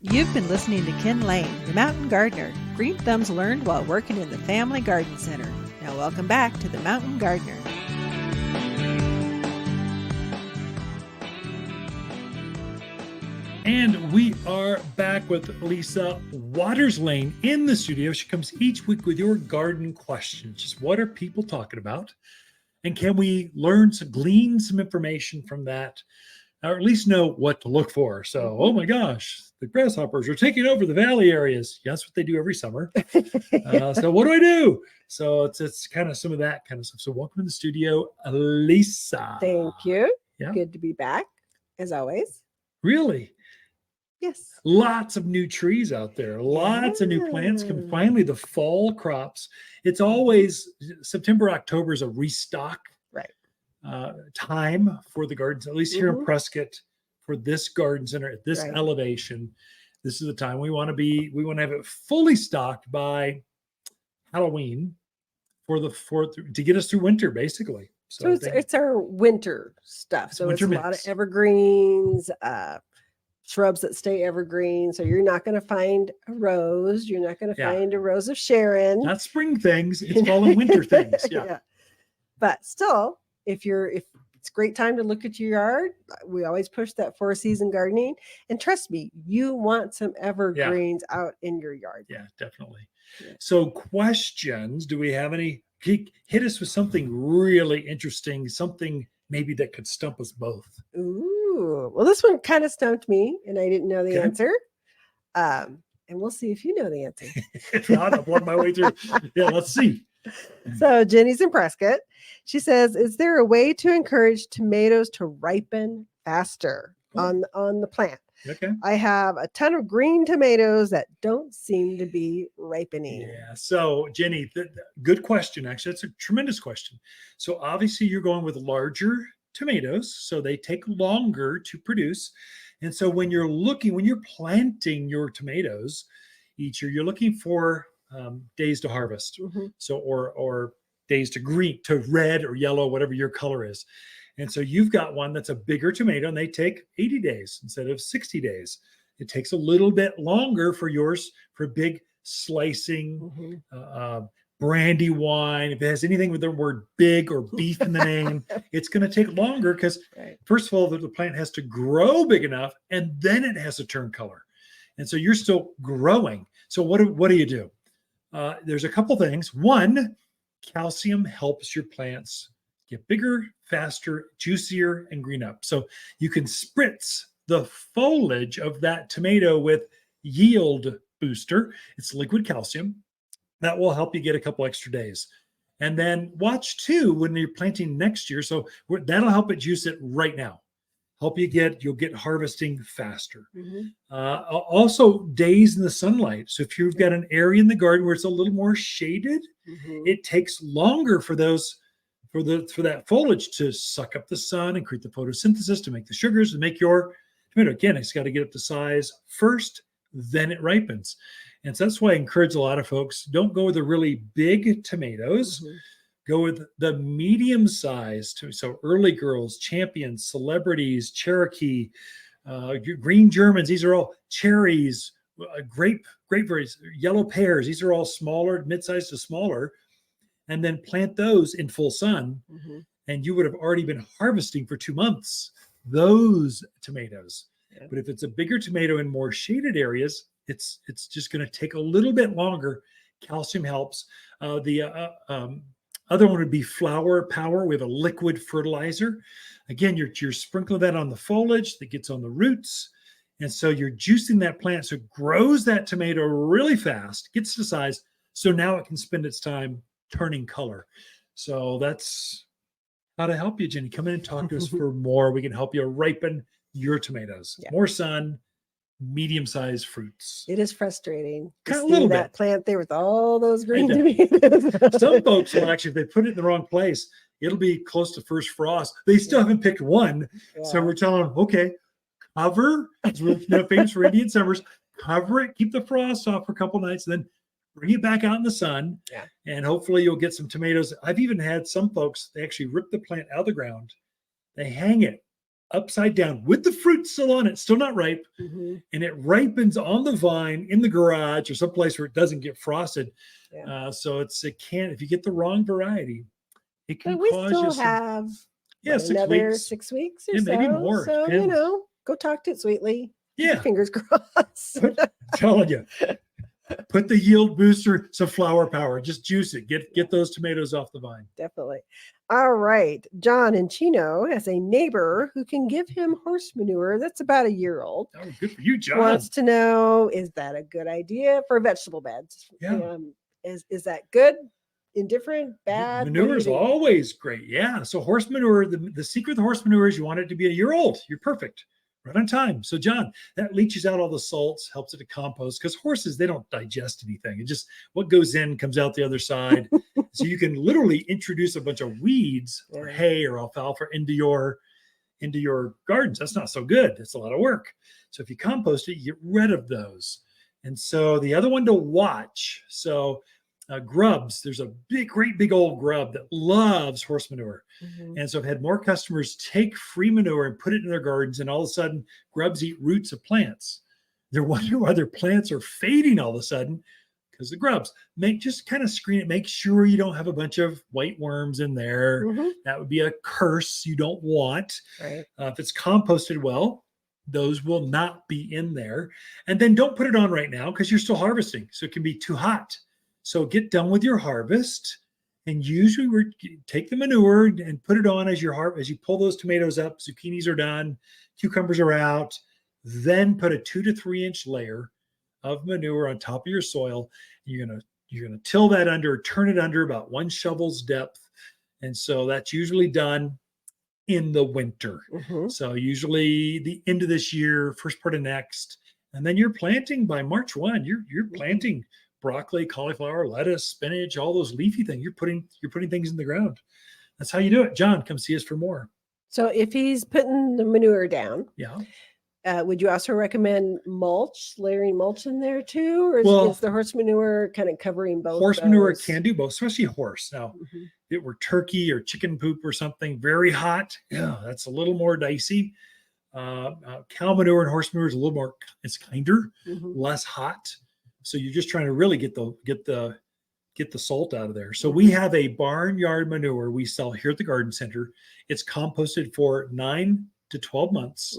You've been listening to Ken Lane, the Mountain Gardener. Green thumbs learned while working in the Family Garden Center. Now welcome back to the Mountain Gardener. And we are back with Lisa Waterslane in the studio. She comes each week with your garden questions. Just what are people talking about? And can we glean some information from that? Or at least know what to look for. So, oh my gosh, the grasshoppers are taking over the valley areas. Yeah, that's what they do every summer. So what do I do? So it's kind of some of that kind of stuff. So welcome to the studio, Lisa. Thank you. Yeah. Good to be back, as always. Really? Yes. Lots of new trees out there. Lots of new plants. Finally, the fall crops. It's always September, October is a restock time for the gardens, at least here in Prescott, for this garden center at this elevation. This is the time we want to have it fully stocked by Halloween to get us through winter, basically. So it's our winter stuff. So it's a lot of evergreens, shrubs that stay evergreen. So you're not going to find a rose. You're not going to find a rose of Sharon. Not spring things. It's fall and winter things. Yeah. But still, if it's a great time to look at your yard, we always push that 4-season gardening. And trust me, you want some evergreens out in your yard. Yeah, definitely. Yeah. So questions, do we have any? Hit us with something really interesting, something maybe that could stump us both. Ooh, well, this one kind of stumped me and I didn't know the answer. And we'll see if you know the answer. I'll plug my way through. Yeah, let's see. So Jenny's in Prescott. She says, is there a way to encourage tomatoes to ripen faster on the plant? Okay. I have a ton of green tomatoes that don't seem to be ripening. Yeah. So Jenny, good question. Actually, that's a tremendous question. So obviously you're going with larger tomatoes, so they take longer to produce. And so when you're planting your tomatoes each year, you're looking for days to harvest. So, or days to red or yellow, whatever your color is. And so you've got one that's a bigger tomato and they take 80 days instead of 60 days. It takes a little bit longer for yours for big slicing, brandy wine. If it has anything with the word big or beef in the name, it's going to take longer because first of all, the plant has to grow big enough and then it has to turn color. And so you're still growing. So what do you do? There's a couple things. One, calcium helps your plants get bigger, faster, juicier, and green up. So you can spritz the foliage of that tomato with Yield Booster. It's liquid calcium. That will help you get a couple extra days. And then watch too when you're planting next year. So that'll help it juice it right now. You'll get harvesting faster. Also days in the sunlight. So if you've got an area in the garden where it's a little more shaded, it takes longer for that foliage to suck up the sun and create the photosynthesis to make the sugars and make your tomato. Again, it's got to get up to size first, then it ripens. And so that's why I encourage a lot of folks, don't go with the really big tomatoes. Go with the medium size. So early girls, champions, celebrities, Cherokee, green Germans. These are all cherries, grapeberries, yellow pears. These are all smaller, mid-sized to smaller. And then plant those in full sun. And you would have already been harvesting for 2 months those tomatoes. But if it's a bigger tomato in more shaded areas, it's just going to take a little bit longer. Calcium helps. The other one would be Flower Power. We have a liquid fertilizer. Again, you're sprinkling that on the foliage that gets on the roots. And so you're juicing that plant so it grows that tomato really fast, gets to size. So now it can spend its time turning color. So that's how to help you, Jenny. Come in and talk to us for more. We can help you ripen your tomatoes. More sun, medium-sized fruits. It is frustrating to a see little that bit. plant there with all those green tomatoes. Some folks will actually, if they put it in the wrong place, it'll be close to first frost. They still haven't picked one. So we're telling them, okay, cover, as we're famous for Indian summers, cover it, keep the frost off for a couple nights, and then bring it back out in the sun. And hopefully you'll get some tomatoes. I've even had some folks, they actually rip the plant out of the ground. They hang it upside down with the fruit still on it, still not ripe, and it ripens on the vine in the garage or someplace where it doesn't get frosted. So it can't, if you get the wrong variety, it can cause you some. Yeah, 6 weeks. 6 weeks or so. Maybe more. So, depends. Go talk to it sweetly. Yeah. Fingers crossed. I'm telling you. Put the yield booster, some flower power. Just juice it. Get those tomatoes off the vine. Definitely. All right. John in Chino has a neighbor who can give him horse manure that's about a year old. Oh, good for you, John. Wants to know, is that a good idea for vegetable beds? Yeah. Is that good? Indifferent? Bad? Manure is always great. Yeah. So horse manure, the secret of the horse manure is you want it to be a year old. You're perfect. Right on time. So John, that leaches out all the salts, helps it to compost, because horses, they don't digest anything. It just, what goes in comes out the other side. So you can literally introduce a bunch of weeds or hay or alfalfa into your gardens. That's not so good. It's a lot of work. So if you compost it, you get rid of those. And so the other one to watch, grubs, there's a great big old grub that loves horse manure. And so I've had more customers take free manure and put it in their gardens, and all of a sudden grubs eat roots of plants. They're wondering why their plants are fading all of a sudden, because the grubs. Just kind of screen it. Make sure you don't have a bunch of white worms in there. That would be a curse you don't want. Right. If it's composted well, those will not be in there. And then don't put it on right now because you're still harvesting. So it can be too hot. So get done with your harvest, and usually take the manure and put it on as you pull those tomatoes up. Zucchinis are done, cucumbers are out. Then put a 2 to 3 inch layer of manure on top of your soil. You're gonna till that under, turn it under about 1 shovel's depth, and so that's usually done in the winter. So usually the end of this year, first part of next, and then you're planting by March 1. You're planting broccoli, cauliflower, lettuce, spinach, all those leafy things. You're putting things in the ground. That's how you do it. John, come see us for more. So if he's putting the manure down, would you also recommend layering mulch in there too? Or is the horse manure kind of covering both? Horse manure can do both, especially horse. Now, if it were turkey or chicken poop or something very hot, that's a little more dicey. Cow manure and horse manure is a little more, it's kinder, less hot. So you're just trying to really get the salt out of there. So we have a barnyard manure we sell here at the garden center. It's composted for 9 to 12 months,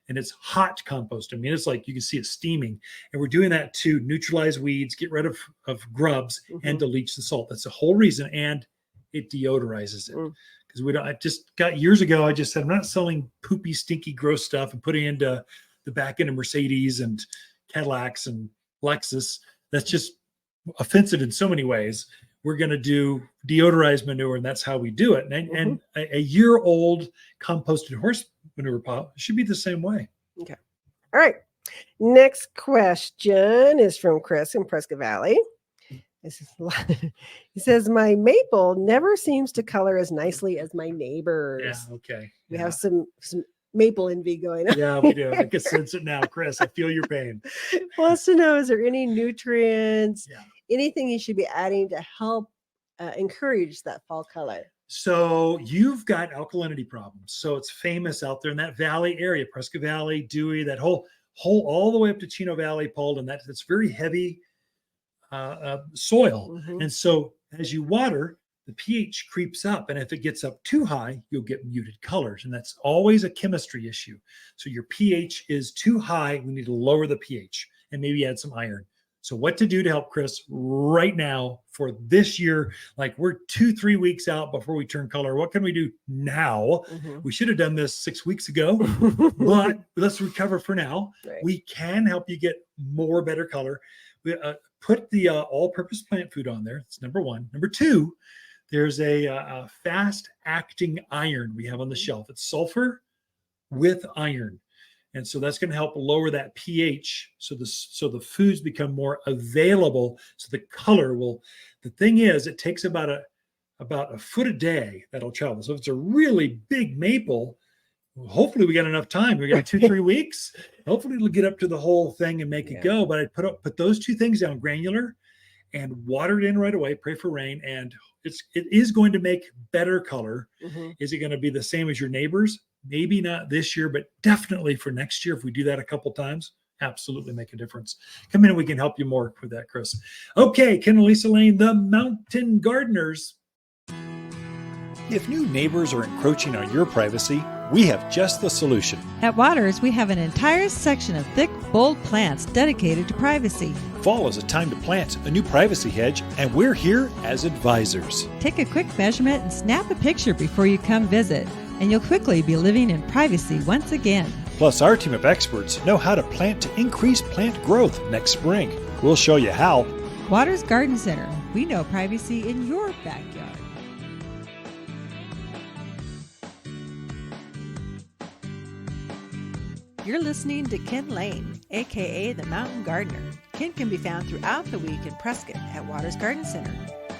and it's hot compost. I mean, it's like you can see it steaming, and we're doing that to neutralize weeds, get rid of grubs, and to leach the salt. That's the whole reason, and it deodorizes it. Because I just got years ago, I just said I'm not selling poopy, stinky, gross stuff and putting into the back end of Mercedes and Cadillacs and Lexus. That's just offensive in so many ways. We're going to do deodorized manure, and that's how we do it. And a year-old composted horse manure pile should be the same way. Okay. All right. Next question is from Chris in Prescott Valley. He says, my maple never seems to color as nicely as my neighbors. Yeah, okay. We have some maple envy going on. Yeah, we do. I can sense it now, Chris. I feel your pain. Wants to know, is there any nutrients, anything you should be adding to help encourage that fall color? So you've got alkalinity problems. So it's famous out there in that valley area, Prescott Valley, Dewey, that whole all the way up to Chino Valley, Paulden. That's very heavy soil. And so as you water, the pH creeps up, and if it gets up too high, you'll get muted colors, and that's always a chemistry issue. So your pH is too high. We need to lower the pH and maybe add some iron. So what to do to help Chris right now for this year? Like, we're 2-3 weeks out before we turn color. What can we do now? We should have done this 6 weeks ago, but let's recover for now. We can help you get better color. We put the all-purpose plant food on there. That's number one. Number two, there's a fast-acting iron we have on the shelf. It's sulfur with iron. And so that's going to help lower that pH so the foods become more available, so the color will. The thing is, it takes about a foot a day that'll travel. So if it's a really big maple, hopefully we got enough time. We got 2-3 weeks. Hopefully it'll get up to the whole thing and make it go. But I put those two things down, granular, and water it in right away. Pray for rain, and It is going to make better color. Mm-hmm. Is it going to be the same as your neighbors? Maybe not this year, but definitely for next year. If we do that a couple times, absolutely make a difference. Come in and we can help you more with that, Chris. Okay, Ken and Lisa Lane, the Mountain Gardeners. If new neighbors are encroaching on your privacy, we have just the solution. At Waters, we have an entire section of thick, bold plants dedicated to privacy. Fall is a time to plant a new privacy hedge, and we're here as advisors. Take a quick measurement and snap a picture before you come visit, and you'll quickly be living in privacy once again. Plus, our team of experts know how to plant to increase plant growth next spring. We'll show you how. Waters Garden Center. We know privacy in your backyard. You're listening to Ken Lane, aka the Mountain Gardener. Ken can be found throughout the week in Prescott at Waters Garden Center.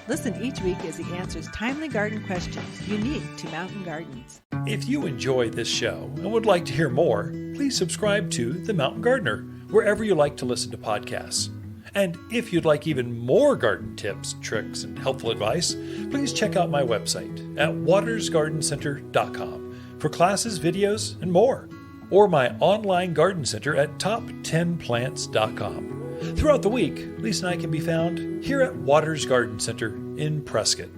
Listen each week as he answers timely garden questions unique to mountain gardens. If you enjoy this show and would like to hear more, please subscribe to The Mountain Gardener wherever you like to listen to podcasts. And if you'd like even more garden tips, tricks, and helpful advice, please check out my website at watersgardencenter.com for classes, videos, and more, or my online garden center at top10plants.com. Throughout the week, Lisa and I can be found here at Waters Garden Center in Prescott.